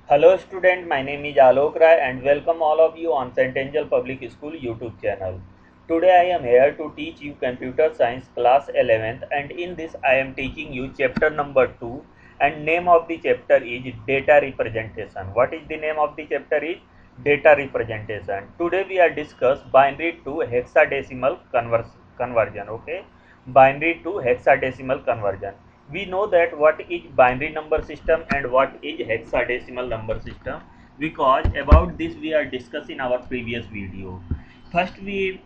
Hello student, my name is Alok Rai and welcome all of you on St. Angel Public School YouTube channel. Today I am here to teach you Computer Science class 11th and in this I am teaching you chapter number 2 and name of the chapter is Data Representation. What is the name of the chapter is Data Representation. Today we are discuss binary to hexadecimal conversion. Okay, binary to hexadecimal conversion. We know that what is binary number system and what is hexadecimal number system, because about this we are discussing our previous video. First we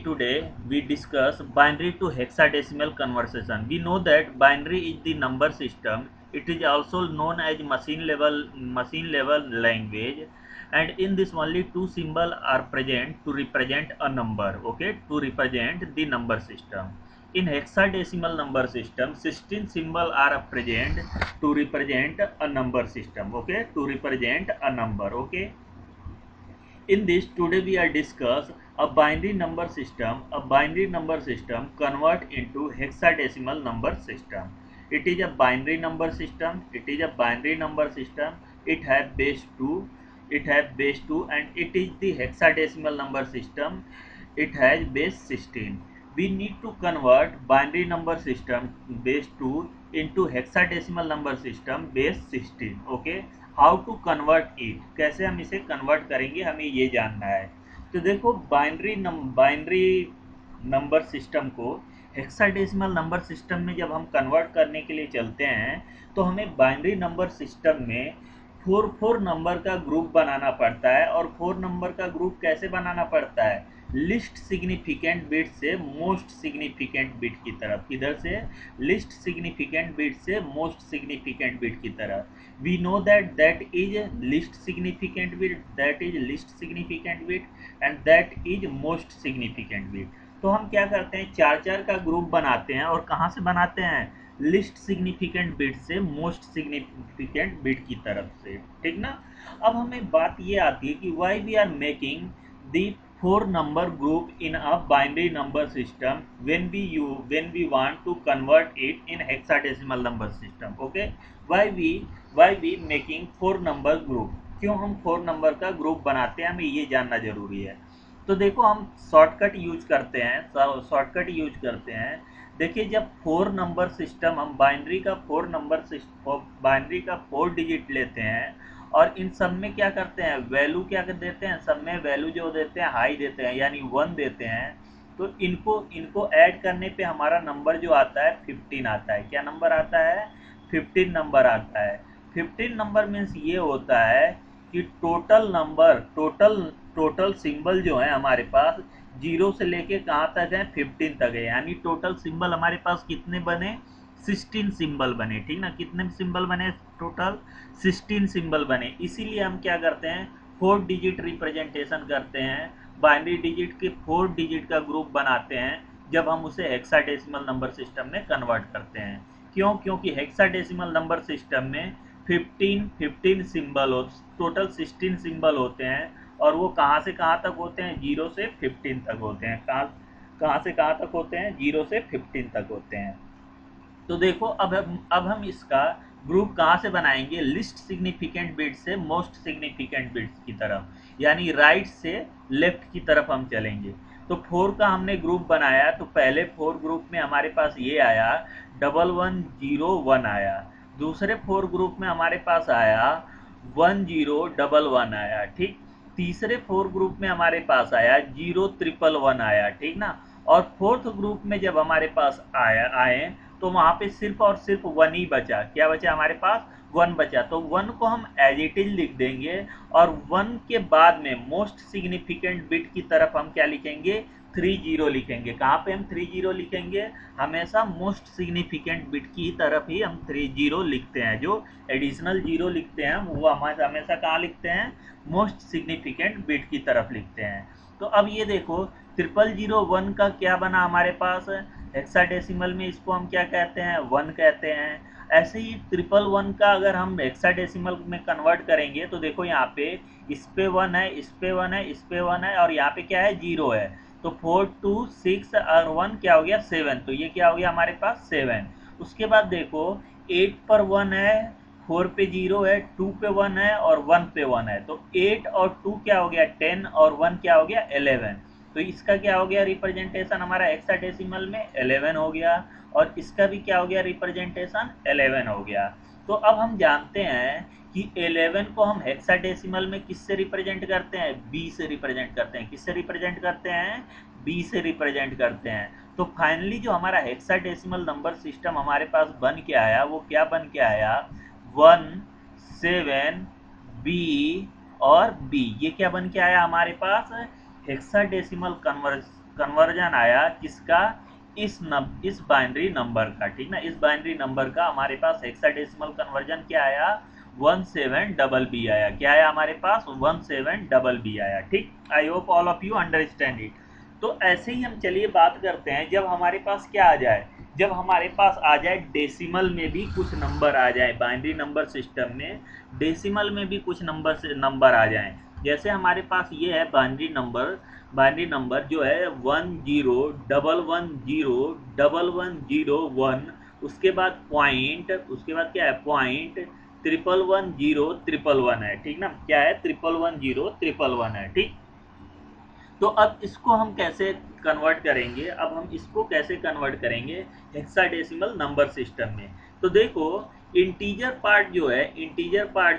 today we discuss binary to hexadecimal conversion. We know that binary is the number system. It is also known as machine level language, and in this only two symbols are present to represent a number. Okay, to represent the number system. In hexadecimal number system, 16 symbols are present to represent a number system. Okay, to represent a number. Okay, in this today we are discuss a binary number system. A binary number system convert into hexadecimal number system. It is a binary number system. It is a binary number system. It have base 2. It have base 2 and it is the hexadecimal number system. It has base 16. We need to convert binary number system base 2 into hexadecimal number system base 16. Okay, how to convert it, कैसे हम इसे convert करेंगे हमें ये जानना है। तो देखो बाइनरी नंबर सिस्टम को हेक्साडेसिमल नंबर सिस्टम में जब हम कन्वर्ट करने के लिए चलते हैं तो हमें बाइनरी नंबर सिस्टम में फोर नंबर का ग्रुप बनाना पड़ता है। और फोर नंबर का ग्रुप कैसे बनाना पड़ता है, लिस्ट सिग्निफिकेंट बिट से मोस्ट सिग्निफिकेंट बिट की तरफ। किधर से, लिस्ट सिग्निफिकेंट बिट से मोस्ट सिग्निफिकेंट बिट की तरफ। We know that is least significant bit, that is least significant bit and that is most significant bit. तो हम क्या करते हैं, चार चार का ग्रुप बनाते हैं। और कहाँ से बनाते हैं, लिस्ट सिग्निफिकेंट बिट से मोस्ट सिग्निफिकेंट बिट की तरफ से। ठीक ना। अब हमें बात ये आती है कि why we are making the four number group in a binary number system when we want to convert it in hexadecimal number system. Okay, why we making four number group, क्यों हम फोर नंबर का group बनाते हैं, हमें ये जानना जरूरी है। तो देखो हम शॉर्टकट यूज करते हैं। देखिए जब फोर नंबर सिस्टम हम बाइनरी का फोर डिजिट लेते हैं और इन सब में क्या करते हैं, वैल्यू क्या कर देते हैं, सब में वैल्यू जो देते हैं हाई देते हैं यानी 1 देते हैं। तो इनको ऐड करने पे हमारा नंबर जो आता है 15 आता है। क्या नंबर आता है, 15 नंबर आता है। 15 नंबर मीन्स ये होता है कि टोटल सिंबल जो है हमारे पास जीरो से लेके कहाँ तक है, 15 तक है। यानी टोटल सिंबल हमारे पास कितने बने, 16 सिंबल बने। ठीक ना, कितने सिंबल बने, टोटल 16 सिंबल बने। इसीलिए हम क्या करते हैं, 4 डिजिट रिप्रेजेंटेशन करते हैं, बाइनरी डिजिट के 4 डिजिट का ग्रुप बनाते हैं जब हम उसे हेक्साडेसिमल नंबर सिस्टम में कन्वर्ट करते हैं। क्यों, क्योंकि हेक्साडेसिमल नंबर सिस्टम में 15 सिंबल हो, टोटल 16 सिंबल होते हैं। और वो कहाँ से कहाँ तक होते हैं, 0 से 15 तक होते हैं। कहाँ से कहाँ तक होते हैं, 0 से 15 तक होते हैं। तो देखो अब हम इसका ग्रुप कहाँ से बनाएंगे, लिस्ट सिग्निफिकेंट बिट से मोस्ट सिग्निफिकेंट बिट्स की तरफ, यानी राइट से लेफ्ट की तरफ हम चलेंगे। तो 4 का हमने ग्रुप बनाया, तो पहले 4 ग्रुप में हमारे पास ये आया 1101 आया। दूसरे 4 ग्रुप में हमारे पास आया 1011 आया। ठीक, तीसरे 4 ग्रुप में हमारे पास आया 0111 आया। ठीक ना। और फोर्थ ग्रुप में जब हमारे पास आए तो वहाँ पे सिर्फ और सिर्फ 1 ही बचा। क्या बचा हमारे पास, 1 बचा। तो 1 को हम एज इट इज लिख देंगे और 1 के बाद में मोस्ट सिग्निफिकेंट बिट की तरफ हम क्या लिखेंगे, 30 लिखेंगे। कहाँ पे हम 30 लिखेंगे, हमेशा मोस्ट सिग्निफिकेंट बिट की तरफ ही हम 30 लिखते हैं। जो एडिशनल जीरो लिखते हैं वो हमेशा कहाँ लिखते हैं, मोस्ट सिग्निफिकेंट बिट की तरफ लिखते हैं। तो अब ये देखो 0001 का क्या बना हमारे पास, हेक्साडेसिमल में इसको हम क्या कहते हैं, 1 कहते हैं। ऐसे ही 111 का अगर हम हेक्साडेसिमल में कन्वर्ट करेंगे तो देखो यहाँ पे इस पे 1 है, इस पे 1 है, इस पे 1 है और यहाँ पे क्या है, 0 है। तो 4 2 6 और 1 क्या हो गया, 7। तो ये क्या हो गया हमारे पास 7। उसके बाद देखो 8 पर 1 है, 4 पे 0 है, 2 पे 1 है और 1 पे 1 है। तो 8 और 2 क्या हो गया 10 और 1 क्या हो गया 11। तो इसका क्या हो गया रिप्रेजेंटेशन हमारा हेक्साडेसिमल में 11 हो गया, और इसका भी क्या हो गया रिप्रेजेंटेशन 11 हो गया। तो अब हम जानते हैं कि 11 को हम हेक्साडेसिमल में किससे रिप्रेजेंट करते हैं, बी से रिप्रेजेंट करते हैं। किससे रिप्रेजेंट करते हैं, बी से रिप्रेजेंट करते हैं। तो फाइनली जो हमारा हेक्साडेसिमल नंबर सिस्टम हमारे पास बन के आया वो क्या बन के आया, 1 7 बी और बी। ये क्या बन के आया हमारे पास, हेक्साडेसिमल कन्वर्जन आया किसका, इस बाइनरी नंबर का। ठीक ना, इस बाइनरी नंबर का हमारे पास हेक्साडेसिमल कन्वर्जन क्या आया, 17BB आया। क्या आया हमारे पास, 17BB आया। ठीक, I hope all of you understand it. तो ऐसे ही हम चलिए बात करते हैं, जब हमारे पास क्या आ जाए, जब हमारे पास आ जाए डेसिमल में भी कुछ नंबर आ जाए, बाइनरी नंबर सिस्टम में डेसिमल में भी कुछ नंबर आ जाएं। जैसे हमारे पास ये है बाइनरी नंबर जो है 1011101101, उसके बाद पॉइंट, उसके बाद क्या है पॉइंट, 111011 है। ठीक ना, क्या है 111011 है। ठीक, तो अब इसको हम कैसे कन्वर्ट करेंगे, अब हम इसको कैसे कन्वर्ट करेंगे हेक्साडेसिमल नंबर सिस्टम में। तो देखो इंटीजर पार्ट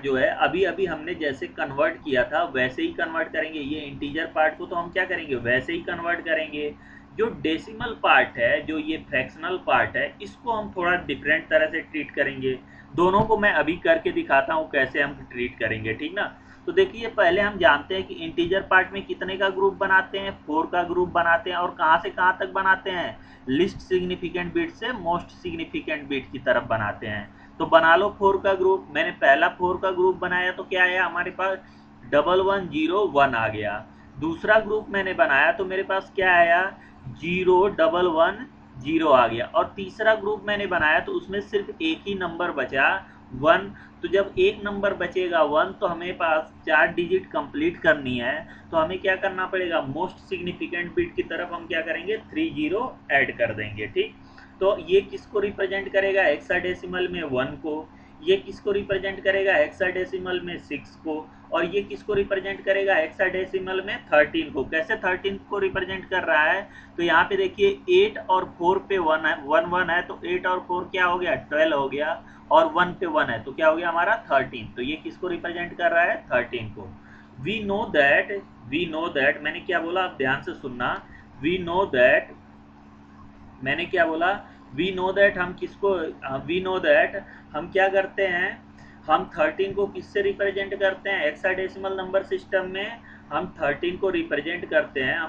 जो है अभी अभी हमने जैसे कन्वर्ट किया था वैसे ही कन्वर्ट करेंगे। ये इंटीजर पार्ट को तो हम क्या करेंगे, वैसे ही कन्वर्ट करेंगे। जो डेसिमल पार्ट है, जो ये फ्रैक्शनल पार्ट है, इसको हम थोड़ा डिफरेंट तरह से ट्रीट करेंगे। दोनों को मैं अभी करके दिखाता हूँ कैसे हम ट्रीट करेंगे। ठीक ना, तो देखिए पहले हम जानते हैं कि इंटीजर पार्ट में कितने का ग्रुप बनाते हैं, 4 का ग्रुप बनाते हैं। और कहाँ से कहाँ तक बनाते हैं, लिस्ट सिग्निफिकेंट बिट से मोस्ट सिग्निफिकेंट बिट की तरफ बनाते हैं। तो बना लो 4 का ग्रुप। मैंने पहला 4 का ग्रुप बनाया तो क्या आया हमारे पास 1101 आ गया। दूसरा ग्रुप मैंने बनाया तो मेरे पास क्या आया 0110 आ गया। और तीसरा ग्रुप मैंने बनाया तो उसमें सिर्फ एक ही नंबर बचा 1। तो जब एक नंबर बचेगा 1 तो हमें पास 4 डिजिट कंप्लीट करनी है। तो हमें क्या करना पड़ेगा, मोस्ट सिग्निफिकेंट बिट की तरफ हम क्या करेंगे 30 ऐड कर देंगे। ठीक, तो ये किसको रिप्रेजेंट करेगा हेक्साडेसिमल में 1 को, ये किसको रिप्रेजेंट करेगा हेक्साडेसिमल में 6 को, और ये किसको रिप्रेजेंट करेगा हेक्साडेसिमल में 13 को। कैसे 13 को रिप्रेजेंट कर रहा है, तो यहाँ पे देखिए 8 और 4 पे 1 है, 1 है, तो 8 और 4 क्या हो गया 12 हो गया, और 1 पे 1 है तो क्या हो गया हमारा 13। तो ये किसको रिप्रेजेंट कर रहा है 13 को। वी नो दैट मैंने क्या बोला, आप ध्यान से सुनना। वी नो दैट मैंने क्या बोला, वी नो दैट हम क्या करते हैं, हम 13 को किससे रिप्रेजेंट करते हैं हेक्साडेसिमल नंबर सिस्टम में, हम 13 को रिप्रेजेंट करते हैं,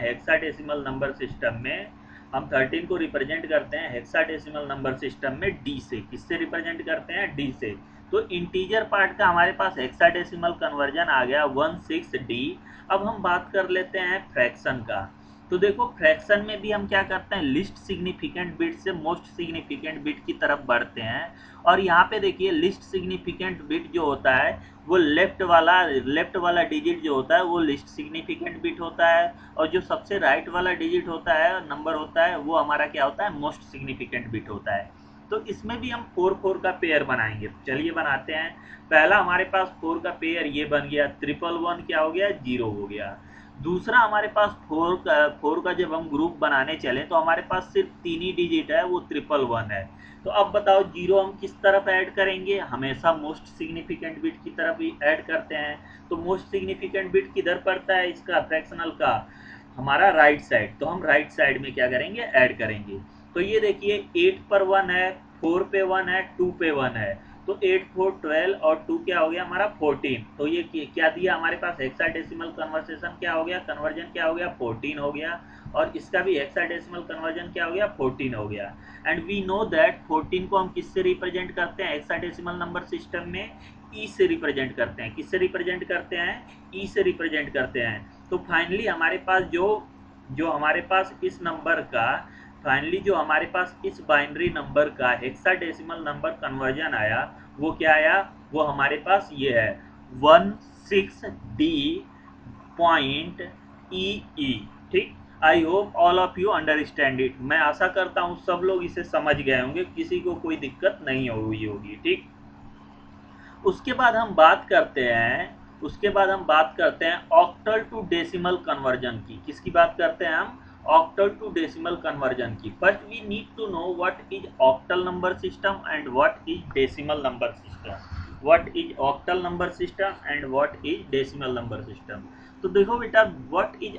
हेक्साडेसिमल नंबर सिस्टम में। हम 13 को रिप्रेजेंट करते हैं हेक्साडेसिमल नंबर सिस्टम में डी से। किससे रिप्रेजेंट करते हैं, डी से। तो इंटीजर पार्ट का हमारे पास हेक्साडेसिमल कन्वर्जन आ गया 16D। अब हम बात कर लेते हैं फ्रैक्शन का। तो देखो फ्रैक्शन में भी हम क्या करते हैं, लिस्ट सिग्निफिकेंट बिट से मोस्ट सिग्निफिकेंट बिट की तरफ बढ़ते हैं। और यहाँ पे देखिए लिस्ट सिग्निफिकेंट बिट जो होता है वो लेफ्ट वाला डिजिट जो होता है वो लिस्ट सिग्निफिकेंट बिट होता है, और जो सबसे राइट वाला डिजिट होता है, नंबर होता है, वो हमारा क्या होता है मोस्ट सिग्निफिकेंट बिट होता है। तो इसमें भी हम 4 का पेयर बनाएंगे। चलिए बनाते हैं। पहला हमारे पास 4 का पेयर ये बन गया, 111 क्या हो गया 0 हो गया। दूसरा हमारे पास 4 का जब हम ग्रुप बनाने चले तो हमारे पास सिर्फ 3 ही डिजिट है, वो 111 है। तो अब बताओ 0 हम किस तरफ ऐड करेंगे, हमेशा मोस्ट सिग्निफिकेंट बिट की तरफ ही ऐड करते हैं। तो मोस्ट सिग्निफिकेंट बिट किधर पड़ता है इसका फ्रैक्शनल का, हमारा राइट साइड। तो हम राइट साइड में क्या करेंगे ऐड करेंगे। तो ये देखिए 8 पर 1 है, 4 पे 1 है, 2 पे 1 है। तो 8 4 12 और 2 क्या हो गया हमारा 14। तो ये क्या दिया हमारे पास हेक्साडेसिमल कन्वर्सेशन क्या हो गया, कन्वर्जन क्या हो गया 14 हो गया। और इसका भी हेक्साडेसिमल कन्वर्जन क्या हो गया 14 हो गया। एंड वी नो दैट 14 को हम किससे रिप्रेजेंट करते हैं हेक्साडेसिमल नंबर सिस्टम में, ई से रिप्रेजेंट करते हैं। किससे रिप्रेजेंट करते हैं, ई से रिप्रेजेंट करते हैं। तो फाइनली हमारे पास जो हमारे पास इस नंबर का जो हमारे पास इस बाइनरी नंबर का हेक्साडेसिमल नंबर कन्वर्जन आया वो क्या आया, वो हमारे पास ये है 16D.EE। ठीक, I hope all of you understand it. मैं आशा करता हूँ सब लोग इसे समझ गए होंगे, किसी को कोई दिक्कत नहीं हुई होगी। ठीक, उसके बाद हम बात करते हैं ऑक्टल टू डेसिमल कन्वर्जन की। किसकी बात करते हैं हम? ऑक्टल टू डेसिमल कन्वर्जन की। But we need to know what is octal number system and what is decimal number system. What is octal number system and what is decimal number system. तो देखो बेटा, what is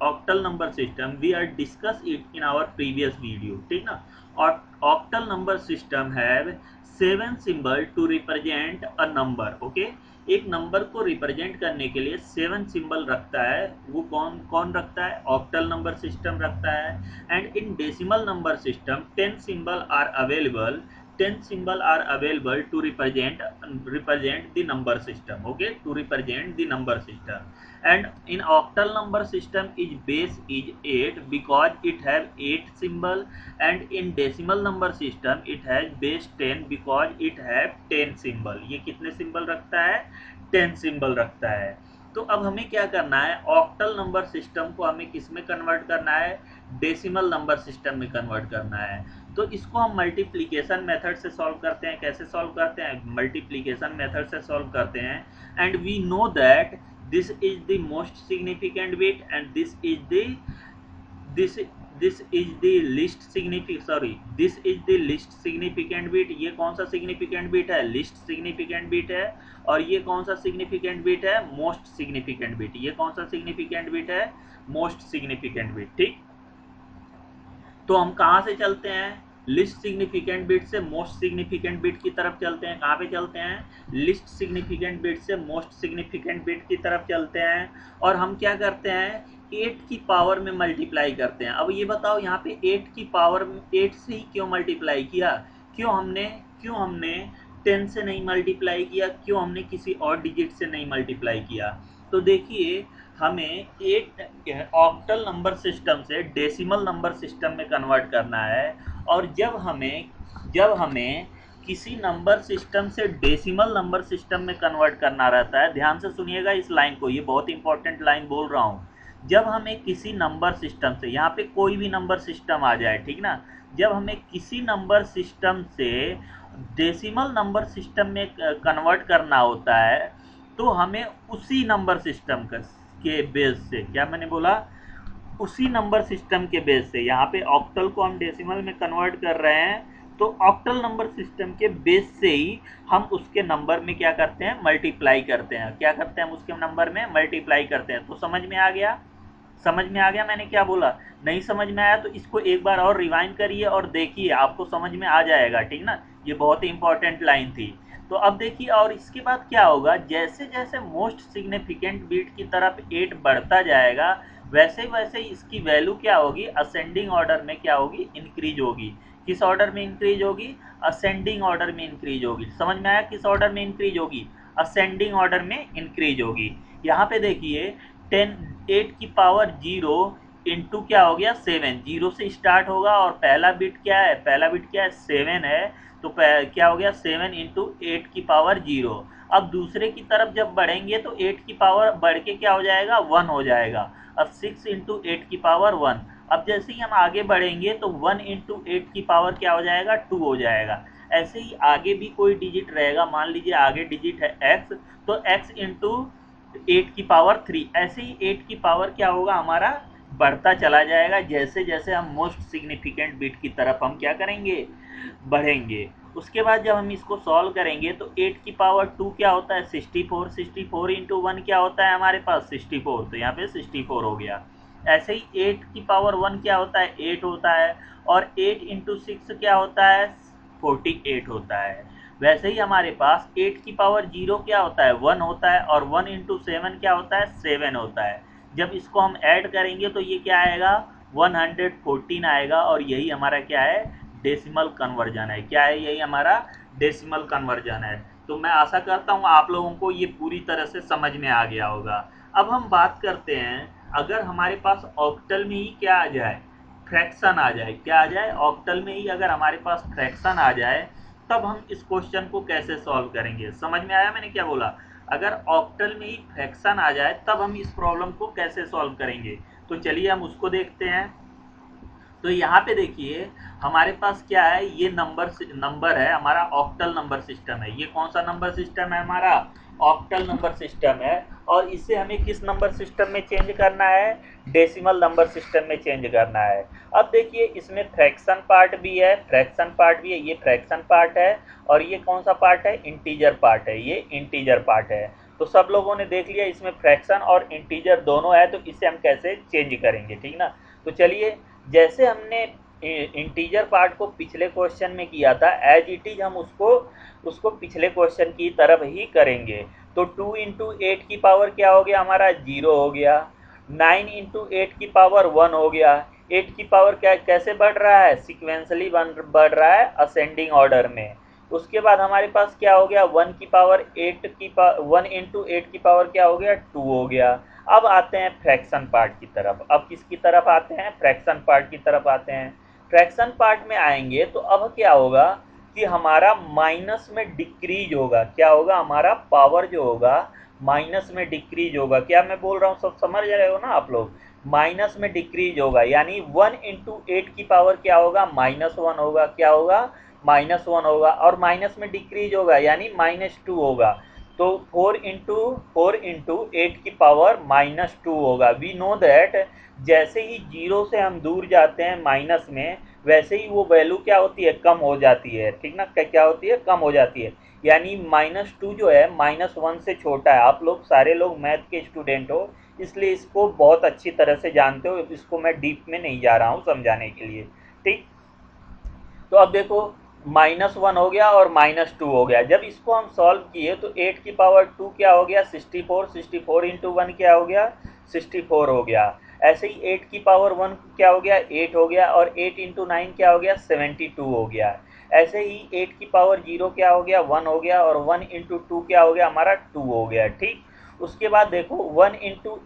octal number system, we are discuss it in our previous video. ठीक ना। Octal number system have 7 symbol to represent a number. Okay, एक number को represent करने के लिए 7 सिंबल रखता है। वो कौन कौन रखता है? ऑक्टल नंबर सिस्टम रखता है। And in decimal number system 10 symbol are available. 10 symbol are available to represent the number system. Okay, to represent the number system. And in octal number system is base is 8 because it have 8 symbol, and in decimal number system it has base 10 because it have 10 symbol. ये कितने symbol रखता है? 10 symbol रखता है। तो अब हमें क्या करना है? ऑक्टल नंबर सिस्टम को हमें किस में कन्वर्ट करना है? डेसिमल नंबर सिस्टम में कन्वर्ट करना है। तो इसको हम मल्टीप्लिकेशन मेथड से सॉल्व करते हैं। कैसे सॉल्व करते हैं? मल्टीप्लिकेशन मेथड से सॉल्व करते हैं। And we know that this is the most significant bit and this is the least significant bit. ये कौन सा सिग्निफिकेंट बिट है? लिस्ट सिग्निफिकेंट बिट है। और ये कौन सा सिग्निफिकेंट बिट है? Most significant bit. ये कौन सा सिग्निफिकेंट बिट है? Most significant bit. ठीक, तो हम कहाँ से चलते हैं? लिस्ट सिग्निफिकेंट बिट से मोस्ट सिग्निफिकेंट बिट की तरफ चलते हैं। कहाँ पे चलते हैं? लिस्ट सिग्निफिकेंट बिट से मोस्ट सिग्निफिकेंट बिट की तरफ चलते हैं। और हम क्या करते हैं? 8 की पावर में मल्टीप्लाई करते हैं। अब ये बताओ, यहाँ पे 8 की पावर 8 से ही क्यों मल्टीप्लाई किया? क्यों हमने 10 से नहीं मल्टीप्लाई किया? क्यों हमने किसी और डिजिट से नहीं मल्टीप्लाई किया? तो देखिए, हमें 8 ऑक्टल नंबर सिस्टम से डेसिमल नंबर सिस्टम में कन्वर्ट करना है। और जब हमें किसी नंबर सिस्टम से डेसिमल नंबर सिस्टम में कन्वर्ट करना रहता है, ध्यान से सुनिएगा इस लाइन को, ये बहुत इंपॉर्टेंट लाइन बोल रहा हूँ। जब हमें किसी नंबर सिस्टम से, यहाँ पे कोई भी नंबर सिस्टम आ जाए, ठीक ना, जब हमें किसी नंबर सिस्टम से डेसिमल नंबर सिस्टम में कन्वर्ट करना होता है, तो हमें उसी नंबर सिस्टम के बेस से, क्या मैंने बोला? उसी नंबर सिस्टम के बेस से, यहाँ पे ऑक्टल को हम डेसिमल में कन्वर्ट कर रहे हैं, तो ऑक्टल नंबर सिस्टम के बेस से ही हम उसके नंबर में क्या करते हैं? मल्टीप्लाई करते हैं। क्या करते हैं? हम उसके नंबर में मल्टीप्लाई करते हैं। तो समझ में आ गया? समझ में आ गया मैंने क्या बोला? नहीं समझ में आया तो इसको एक बार और रिवाइंड करिए और देखिए, आपको समझ में आ जाएगा। ठीक ना, ये बहुत ही इंपॉर्टेंट लाइन थी। तो अब देखिए, और इसके बाद क्या होगा? जैसे जैसे मोस्ट सिग्निफिकेंट बिट की तरफ 8 बढ़ता जाएगा, वैसे वैसे इसकी वैल्यू क्या होगी? असेंडिंग ऑर्डर में क्या होगी? इंक्रीज होगी। किस ऑर्डर में इंक्रीज होगी? असेंडिंग ऑर्डर में इंक्रीज होगी। समझ में आया? किस ऑर्डर में इंक्रीज होगी? असेंडिंग ऑर्डर में इंक्रीज होगी। यहाँ पे देखिए, 8 की पावर 0 इंटू क्या हो गया? 7। 0 से स्टार्ट होगा और पहला बिट क्या है? पहला बिट क्या है? 7 है। तो क्या हो गया? 7 इंटू 8 की पावर 0। अब दूसरे की तरफ जब बढ़ेंगे तो 8 की पावर बढ़ के क्या हो जाएगा? 1 हो जाएगा। अब 6 इंटू 8 की पावर 1। अब जैसे ही हम आगे बढ़ेंगे तो 1 इंटू 8 की पावर क्या हो जाएगा? 2 हो जाएगा। ऐसे ही आगे भी कोई डिजिट रहेगा, मान लीजिए आगे डिजिट है x, तो x इंटू 8 की पावर 3। ऐसे ही 8 की पावर क्या होगा? हमारा बढ़ता चला जाएगा, जैसे जैसे हम मोस्ट सिग्निफिकेंट बिट की तरफ हम क्या करेंगे? बढ़ेंगे। उसके बाद जब हम इसको सॉल्व करेंगे तो 8 की पावर 2 क्या होता है? 64। 64 इंटू 1 क्या होता है हमारे पास? 64। तो यहाँ पे 64 हो गया। ऐसे ही 8 की पावर 1 क्या होता है? 8 होता है। और 8 इंटू 6 क्या होता है? 48 होता है। वैसे ही हमारे पास 8 की पावर 0 क्या होता है? 1 होता है। और 1 इंटू 7 क्या होता है? 7 होता है। जब इसको हम ऐड करेंगे तो ये क्या आएगा? 114 आएगा। और यही हमारा क्या है? डेसिमल कन्वर्जन है। क्या है? यही हमारा डेसिमल कन्वर्जन है। तो मैं आशा करता हूँ आप लोगों को ये पूरी तरह से समझ में आ गया होगा। अब हम बात करते हैं, अगर हमारे पास ऑक्टल में ही क्या आ जाए? फ्रैक्शन आ जाए। क्या आ जाए? ऑक्टल में ही अगर हमारे पास फ्रैक्शन आ जाए, तब हम इस क्वेश्चन को कैसे सॉल्व करेंगे? समझ में आया मैंने क्या बोला? अगर ऑक्टल में ही फ्रैक्शन आ जाए तब हम इस प्रॉब्लम को कैसे सॉल्व करेंगे। तो चलिए हम उसको देखते हैं। तो यहाँ पे देखिए हमारे पास क्या है, ये नंबर है हमारा, ऑक्टल नंबर सिस्टम है। ये कौन सा नंबर सिस्टम है हमारा, ऑक्टल नंबर सिस्टम है। और इसे हमें किस नंबर सिस्टम में चेंज करना है, डेसिमल नंबर सिस्टम में चेंज करना है। अब देखिए इसमें फ्रैक्शन पार्ट भी है, फ्रैक्शन पार्ट भी है, ये फ्रैक्शन पार्ट है। और ये कौन सा पार्ट है, इंटीजर पार्ट है, ये इंटीजर पार्ट है। तो सब लोगों ने देख लिया इसमें फ्रैक्शन और इंटीजर दोनों है, तो इसे हम कैसे चेंज करेंगे, ठीक ना। तो चलिए, जैसे हमने इंटीजर पार्ट को पिछले क्वेश्चन में किया था, एज इट इज हम उसको उसको पिछले क्वेश्चन की तरफ ही करेंगे। तो 2 इंटू एट की पावर क्या हो गया हमारा, 0 हो गया। 9 इंटू एट की पावर 1 हो गया। 8 की पावर क्या कैसे बढ़ रहा है, सिक्वेंसली बढ़ रहा है असेंडिंग ऑर्डर में। उसके बाद हमारे पास क्या हो गया, 1 की पावर 8 की पावर 1 इंटू एट की पावर क्या हो गया, 2 हो गया। अब आते हैं फ्रैक्शन पार्ट की तरफ। अब किसकी तरफ आते हैं, फ्रैक्शन पार्ट की तरफ आते हैं। फ्रैक्शन पार्ट में आएंगे तो अब क्या होगा कि हमारा माइनस में डिक्रीज होगा। क्या होगा, हमारा पावर जो होगा माइनस में डिक्रीज होगा। क्या मैं बोल रहा हूँ, सब समझ रहे हो ना आप लोग, माइनस में डिक्रीज होगा। यानी 1 इंटू एट की पावर क्या होगा, -1 होगा। क्या होगा, -1 होगा। और माइनस में डिक्रीज होगा यानी -2 होगा। तो 4 इंटू एट की पावर -2 होगा। वी नो दैट जैसे ही जीरो से हम दूर जाते हैं माइनस में, वैसे ही वो वैल्यू क्या होती है, कम हो जाती है, ठीक ना। क्या होती है, कम हो जाती है। यानी -2 जो है -1 से छोटा है। आप लोग सारे लोग मैथ के स्टूडेंट हो, इसलिए इसको बहुत अच्छी तरह से जानते हो। इसको मैं डीप में नहीं जा रहा हूँ समझाने के लिए, ठीक। तो अब देखो, -1 हो गया और -2 हो गया। जब इसको हम सॉल्व किए तो 8 की पावर 2 क्या हो गया, 64। 64 इंटू 1 क्या हो गया, 64 हो गया। ऐसे ही 8 की पावर 1 क्या हो गया, 8 हो गया। और 8 इंटू 9 क्या हो गया, 72 हो गया। ऐसे ही 8 की पावर 0 क्या हो गया, 1 हो गया। और 1 इंटू 2 क्या हो गया हमारा, 2 हो गया, ठीक। उसके बाद देखो 1 इंटू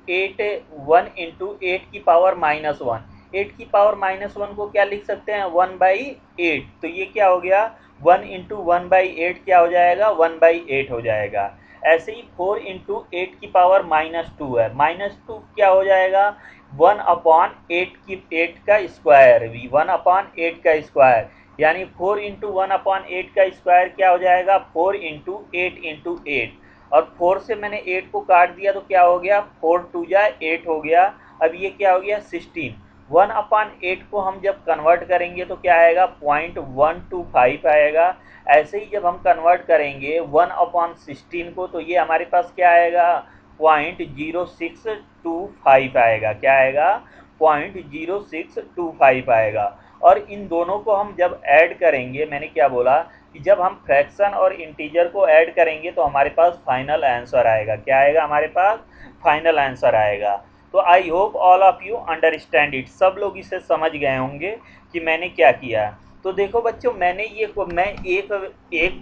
8 की पावर -1, 8 की पावर -1 को क्या लिख सकते हैं, 1/8। तो ये क्या हो गया, 1 इंटू 1/8 क्या हो जाएगा, 1/8 हो जाएगा। ऐसे ही 4 इंटू 8 की पावर -2 है, -2 क्या हो जाएगा, 1/8 की 8 का स्क्वायर, 1/8 का स्क्वायर। यानी 4 इंटू 1/8 का स्क्वायर क्या हो जाएगा, 4 इंटू 8 इंटू 8। और 4 से मैंने 8 को काट दिया तो क्या हो गया, 4 2 जा 8 हो गया। अब ये क्या हो गया, 16। 1/8 को हम जब कन्वर्ट करेंगे तो क्या आएगा, 0.125 आएगा। ऐसे ही जब हम कन्वर्ट करेंगे 1/16 को तो ये हमारे पास क्या आएगा, 0.0625 आएगा। क्या आएगा, 0.0625 आएगा। और इन दोनों को हम जब ऐड करेंगे, मैंने क्या बोला कि जब हम फ्रैक्शन और इंटीजर को ऐड करेंगे तो हमारे पास फाइनल आंसर आएगा। क्या आएगा हमारे पास, फाइनल आंसर आएगा। तो I hope all of you understand it. सब लोग इसे समझ गए होंगे कि मैंने क्या किया। तो देखो बच्चों, मैं एक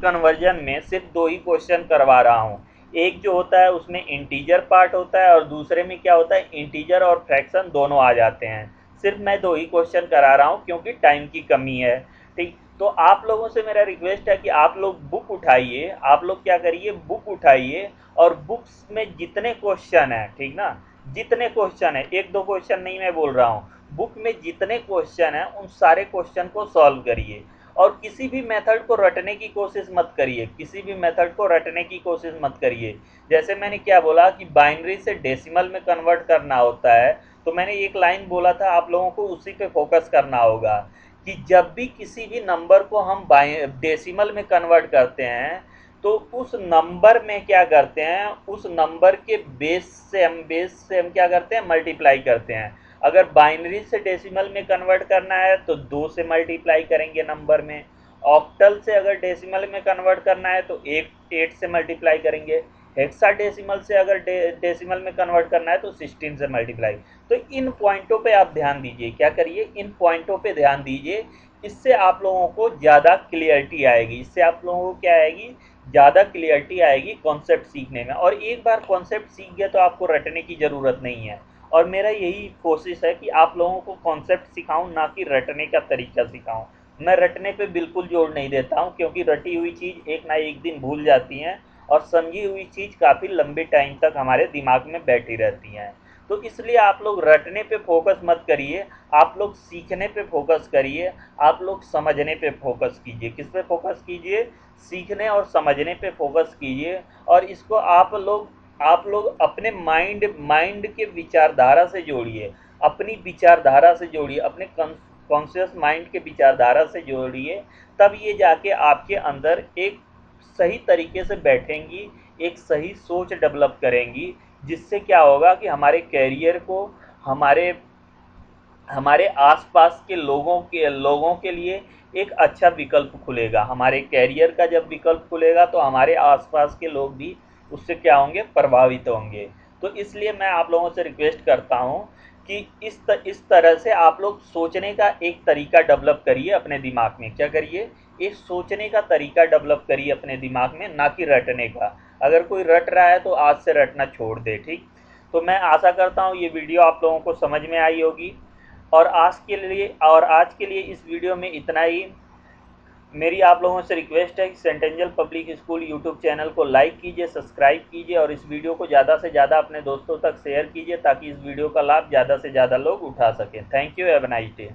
कन्वर्जन में सिर्फ 2 ही क्वेश्चन करवा रहा हूँ। एक जो होता है उसमें इंटीजर पार्ट होता है और दूसरे में क्या होता है, इंटीजर और फ्रैक्शन दोनों आ जाते हैं। सिर्फ मैं 2 ही क्वेश्चन करा रहा हूँ क्योंकि टाइम की कमी है, ठीक। तो आप लोगों से मेरा रिक्वेस्ट है कि आप लोग बुक उठाइए, आप लोग क्या करिए, बुक उठाइए और बुक्स में जितने क्वेश्चन है, ठीक ना, जितने क्वेश्चन है, 1-2 क्वेश्चन नहीं मैं बोल रहा हूँ, बुक में जितने क्वेश्चन है उन सारे क्वेश्चन को सॉल्व करिए। और किसी भी मेथड को रटने की कोशिश मत करिए, किसी भी मेथड को रटने की कोशिश मत करिए। जैसे मैंने क्या बोला कि बाइनरी से डेसिमल में कन्वर्ट करना होता है, तो मैंने एक लाइन बोला था आप लोगों को उसी पे फोकस करना होगा कि जब भी किसी भी नंबर को हम डेसिमल में कन्वर्ट करते हैं तो उस नंबर में क्या करते हैं, उस नंबर के बेस से हम क्या करते हैं, मल्टीप्लाई करते हैं। अगर बाइनरी से डेसिमल में कन्वर्ट करना है तो 2 से मल्टीप्लाई करेंगे नंबर में। ऑक्टल से अगर डेसिमल में कन्वर्ट करना है तो 8 से मल्टीप्लाई करेंगे। हेक्साडेसिमल से अगर डेसिमल में कन्वर्ट करना है तो 16 से मल्टीप्लाई। तो इन पॉइंटों पे आप ध्यान दीजिए, क्या करिए, इन पॉइंटों पे ध्यान दीजिए। इससे आप लोगों को ज़्यादा क्लियरिटी आएगी, इससे आप लोगों को क्या आएगी, ज़्यादा क्लियरिटी आएगी कॉन्सेप्ट सीखने में। और एक बार कॉन्सेप्ट सीख गया तो आपको रटने की ज़रूरत नहीं है। और मेरा यही कोशिश है कि आप लोगों को कॉन्सेप्ट सिखाऊं, ना कि रटने का तरीका सिखाऊं। मैं रटने पे बिल्कुल जोर नहीं देता हूं क्योंकि रटी हुई चीज़ एक ना एक दिन भूल जाती हैं और समझी हुई चीज़ काफ़ी लंबे टाइम तक हमारे दिमाग में बैठी रहती हैं। तो इसलिए आप लोग रटने पे फोकस मत करिए, आप लोग सीखने पे फोकस करिए, आप लोग समझने पे फोकस कीजिए। किस पे फोकस कीजिए? सीखने और समझने पे फोकस कीजिए। और इसको आप लोग अपने माइंड माइंड के विचारधारा से जोड़िए, अपनी विचारधारा से जोड़िए, अपने कॉन्शियस माइंड के विचारधारा से जोड़िए। तब ये जाके आपके अंदर एक सही तरीके से बैठेंगी, एक सही सोच डेवलप करेंगी, जिससे क्या होगा कि हमारे कैरियर को, हमारे हमारे आसपास के लोगों के लिए एक अच्छा विकल्प खुलेगा। हमारे कैरियर का जब विकल्प खुलेगा तो हमारे आसपास के लोग भी उससे क्या होंगे? प्रभावित होंगे। तो इसलिए मैं आप लोगों से रिक्वेस्ट करता हूँ कि इस तरह से आप लोग सोचने का एक तरीका डेवलप करिए अपने दिमाग में। क्या करिए? एक सोचने का तरीका डेवलप करिए अपने दिमाग में, ना कि रटने का। अगर कोई रट रहा है तो आज से रटना छोड़ दे, ठीक? तो मैं आशा करता हूँ ये वीडियो आप लोगों को समझ में आई होगी। और आज के लिए इस वीडियो में इतना ही। मेरी आप लोगों से रिक्वेस्ट है कि सेंटेंजल पब्लिक स्कूल यूट्यूब चैनल को लाइक कीजिए, सब्सक्राइब कीजिए और इस वीडियो को ज़्यादा से ज़्यादा अपने दोस्तों तक शेयर कीजिए, ताकि इस वीडियो का लाभ ज़्यादा से ज़्यादा लोग उठा सकें। Thank you, have a nice day.